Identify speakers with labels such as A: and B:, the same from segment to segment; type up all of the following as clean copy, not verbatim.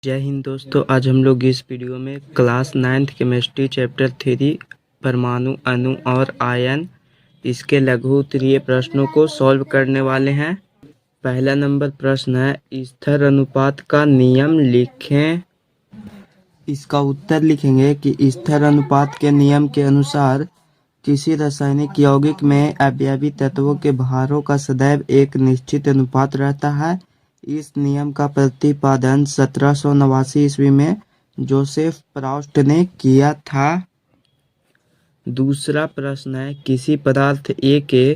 A: जय हिंद दोस्तों, आज हम लोग इस वीडियो में क्लास 9th केमिस्ट्री चैप्टर 3 परमाणु अणु और आयन इसके लघु उत्तरीय प्रश्नों को सॉल्व करने वाले हैं। पहला नंबर प्रश्न है, स्थिर अनुपात का नियम लिखें। इसका उत्तर लिखेंगे कि स्थिर अनुपात के नियम के अनुसार किसी रासायनिक यौगिक में अवयवी तत्वों के भारों का सदैव एक निश्चित अनुपात रहता है। इस नियम का प्रतिपादन 1789 ईस्वी में जोसेफ प्रॉस्ट ने किया था। दूसरा प्रश्न है, किसी पदार्थ A के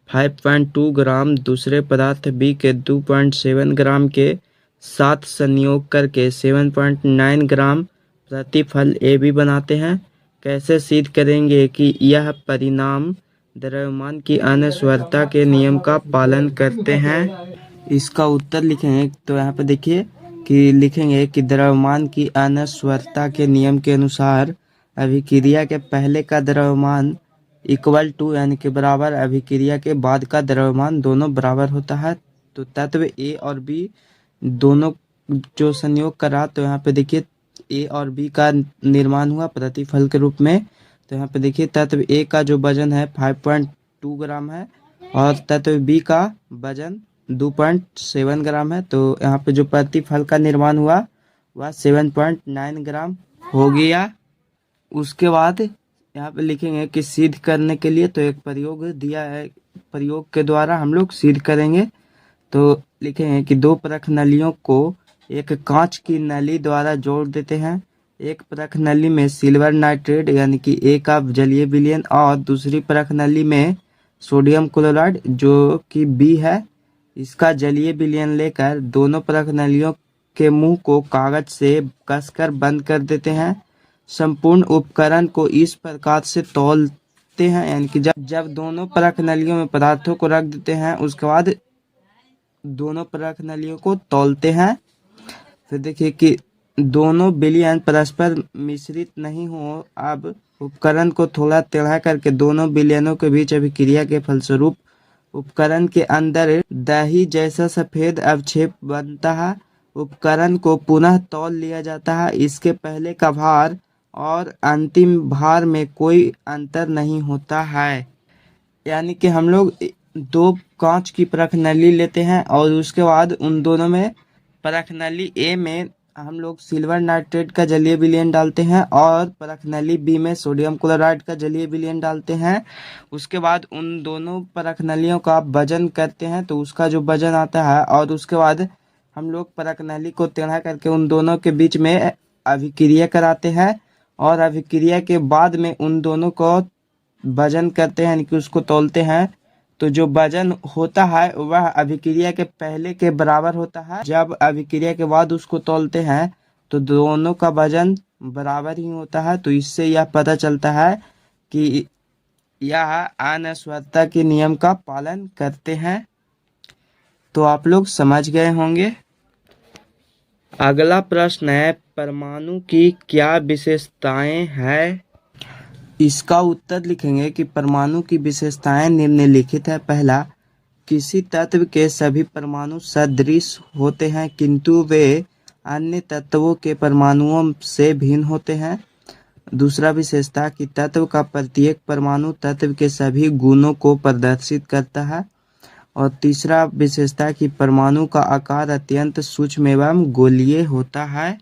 A: 5.2 ग्राम दूसरे पदार्थ B के 2.7 ग्राम के साथ संयोग करके 7.9 ग्राम प्रतिफल AB बनाते हैं। कैसे सिद्ध करेंगे कि यह परिणाम द्रव्यमान की अनस्वरता के नियम का पालन करते हैं। इसका उत्तर लिखेंगे तो यहाँ पे देखिए कि लिखेंगे कि द्रव्यमान की अनस्वरता के नियम के अनुसार अभिक्रिया के पहले का द्रव्यमान इक्वल टू यानी कि बराबर अभिक्रिया के बाद का द्रव्यमान दोनों बराबर होता है। तो तत्व A और B दोनों जो संयोग करा तो यहाँ पे देखिए A और B का निर्माण हुआ प्रतिफल के रूप में। तो यहाँ पे देखिए तत्व A का जो वजन है 5.2 ग्राम है और तत्व B का वजन 2.7 ग्राम है। तो यहाँ पे जो प्रतिफल का निर्माण हुआ वह 7.9 ग्राम हो गया। उसके बाद यहाँ पे लिखेंगे कि सिद्ध करने के लिए तो एक प्रयोग दिया है, प्रयोग के द्वारा हम लोग सिद्ध करेंगे। तो लिखेंगे कि दो परख नलियों को एक कांच की नली द्वारा जोड़ देते हैं। एक परख नली में सिल्वर नाइट्रेट यानी कि A का जलीय विलयन और दूसरी परख नली में सोडियम क्लोराइड जो कि B है इसका जलीय विलयन लेकर दोनों परख नलियों के मुंह को कागज से कसकर बंद कर देते हैं। संपूर्ण उपकरण को इस प्रकार से तौलते हैं यानी कि जब दोनों परख नलियों में पदार्थों को रख देते हैं उसके बाद दोनों परख नलियों को तौलते हैं। फिर देखिए कि दोनों विलयन परस्पर मिश्रित नहीं हो। अब उपकरण को थोड़ा टेढ़ा करके दोनों विलयनों के बीच अभिक्रिया के फलस्वरूप उपकरण के अंदर दही जैसा सफेद अवक्षेप बनता है। उपकरण को पुनः तौल लिया जाता है। इसके पहले का भार और अंतिम भार में कोई अंतर नहीं होता है। यानी कि हम लोग दो कांच की परख नली लेते हैं और उसके बाद उन दोनों में परख नली A में हम लोग सिल्वर नाइट्रेट का जलीय विलयन डालते हैं और परख नली B में सोडियम क्लोराइड का जलीय विलयन डालते हैं। उसके बाद उन दोनों परख नलियों का वजन करते हैं तो उसका जो वजन आता है और उसके बाद हम लोग परख नली को टेढ़ा करके उन दोनों के बीच में अभिक्रिया कराते हैं और अभिक्रिया के बाद में उन दोनों को वजन करते हैं यानी कि उसको तौलते हैं। तो जो वजन होता है वह अभिक्रिया के पहले के बराबर होता है। जब अभिक्रिया के बाद उसको तौलते हैं तो दोनों का वजन बराबर ही होता है। तो इससे यह पता चलता है कि यह अनस्वरता के नियम का पालन करते हैं। तो आप लोग समझ गए होंगे। अगला प्रश्न है, परमाणु की क्या विशेषताएं हैं। इसका उत्तर लिखेंगे कि परमाणु की विशेषताएं निम्नलिखित है। पहला, किसी तत्व के सभी परमाणु सदृश होते हैं किंतु वे अन्य तत्वों के परमाणुओं से भिन्न होते हैं। दूसरा विशेषता कि तत्व का प्रत्येक परमाणु तत्व के सभी गुणों को प्रदर्शित करता है। और तीसरा विशेषता कि परमाणु का आकार अत्यंत सूक्ष्म एवं गोलीय होता है।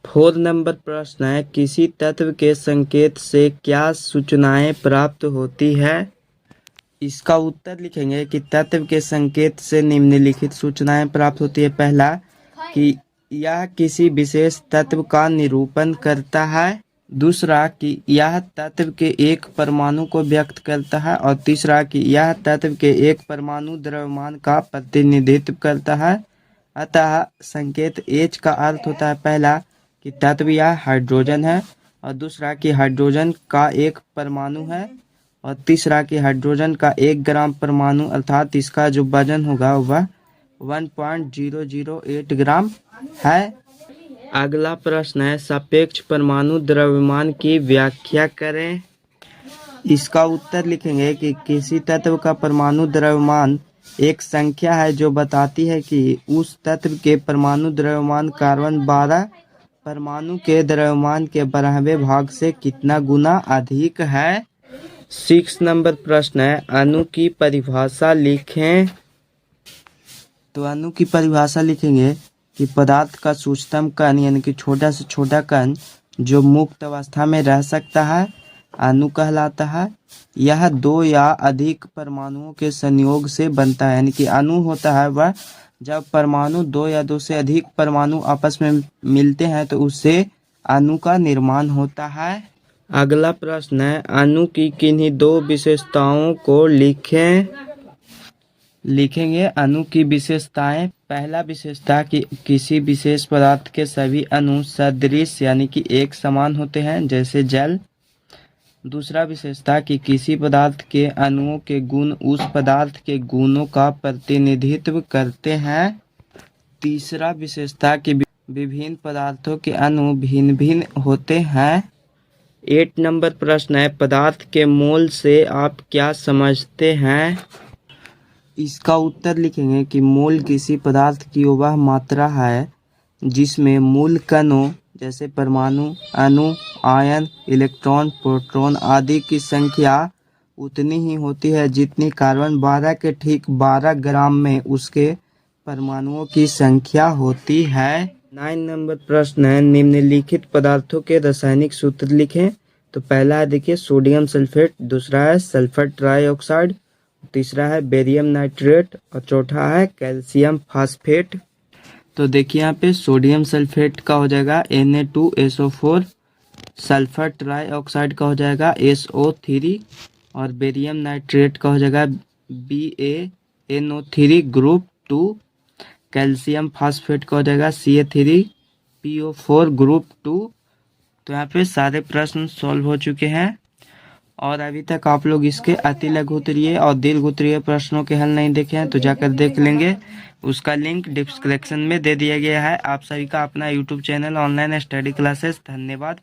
A: 4 नंबर प्रश्न है, किसी तत्व के संकेत से क्या सूचनाएं प्राप्त होती है। इसका उत्तर लिखेंगे कि तत्व के संकेत से निम्नलिखित सूचनाएं प्राप्त होती है। पहला, कि यह किसी विशेष तत्व का निरूपण करता है। दूसरा, कि यह तत्व के एक परमाणु को व्यक्त करता है। और तीसरा, कि यह तत्व के एक परमाणु द्रव्यमान का प्रतिनिधित्व करता है। अतः संकेत H का अर्थ होता है पहला कि तत्व या हाइड्रोजन है, और दूसरा कि हाइड्रोजन का एक परमाणु है, और तीसरा कि हाइड्रोजन का 1 ग्राम परमाणु अर्थात इसका जो वजन होगा वह 1.008 ग्राम है। अगला प्रश्न है, सापेक्ष परमाणु द्रव्यमान की व्याख्या करें। इसका उत्तर लिखेंगे कि किसी तत्व का परमाणु द्रव्यमान एक संख्या है जो बताती है कि उस तत्व के परमाणु द्रव्यमान कार्बन 12 परमाणु के द्रव्यमान के 12वें भाग से कितना गुना अधिक है। 6 नंबर प्रश्न है, अणु की परिभाषा लिखें। तो अणु की परिभाषा लिखेंगे कि पदार्थ का सूक्ष्मतम कण यानी कि छोटा से छोटा कण जो मुक्त अवस्था में रह सकता है अणु कहलाता है। यह 2 या अधिक परमाणुओं के संयोग से बनता है, यानी कि अणु होता है वह जब परमाणु 2 या 2 से अधिक परमाणु आपस में मिलते हैं तो उससे अणु का निर्माण होता है। अगला प्रश्न है, अणु की किन्हीं 2 विशेषताओं को लिखेंगे। अणु की विशेषताएं। पहला विशेषता कि किसी विशेष पदार्थ के सभी अणु सदृश यानी कि एक समान होते हैं, जैसे जल। दूसरा विशेषता कि किसी पदार्थ के अणुओं के गुण उस पदार्थ के गुणों का प्रतिनिधित्व करते हैं। तीसरा विशेषता कि विभिन्न पदार्थों के अणु भिन्न भिन्न होते हैं। 8 नंबर प्रश्न है, पदार्थ के मोल से आप क्या समझते हैं। इसका उत्तर लिखेंगे कि मोल किसी पदार्थ की वह मात्रा है जिसमें मूल कणों जैसे परमाणु, अणु, आयन, इलेक्ट्रॉन, प्रोटॉन आदि की संख्या उतनी ही होती है जितनी कार्बन 12 के ठीक 12 ग्राम में उसके परमाणुओं की संख्या होती है। 9 नंबर प्रश्न है, निम्नलिखित पदार्थों के रासायनिक सूत्र लिखें। तो पहला है देखिए सोडियम सल्फेट, दूसरा है सल्फर ट्राइऑक्साइड, तीसरा है बेरियम नाइट्रेट और चौथा है कैल्शियम फास्फेट। तो देखिए यहाँ पे सोडियम सल्फेट का हो जाएगा Na2SO4, सल्फर ट्राइऑक्साइड का हो जाएगा SO3 और बेरियम नाइट्रेट का हो जाएगा BaNO3 ग्रुप 2, कैल्शियम फास्फेट का हो जाएगा Ca3PO4 ग्रुप 2। तो यहाँ पे सारे प्रश्न सॉल्व हो चुके हैं और अभी तक आप लोग इसके अति लघु उत्तरीय और दीर्घ उत्तरीय प्रश्नों के हल नहीं देखे हैं तो जाकर देख लेंगे। उसका लिंक डिस्क्रिप्शन में दे दिया गया है। आप सभी का अपना YouTube channel online study classes. धन्यवाद।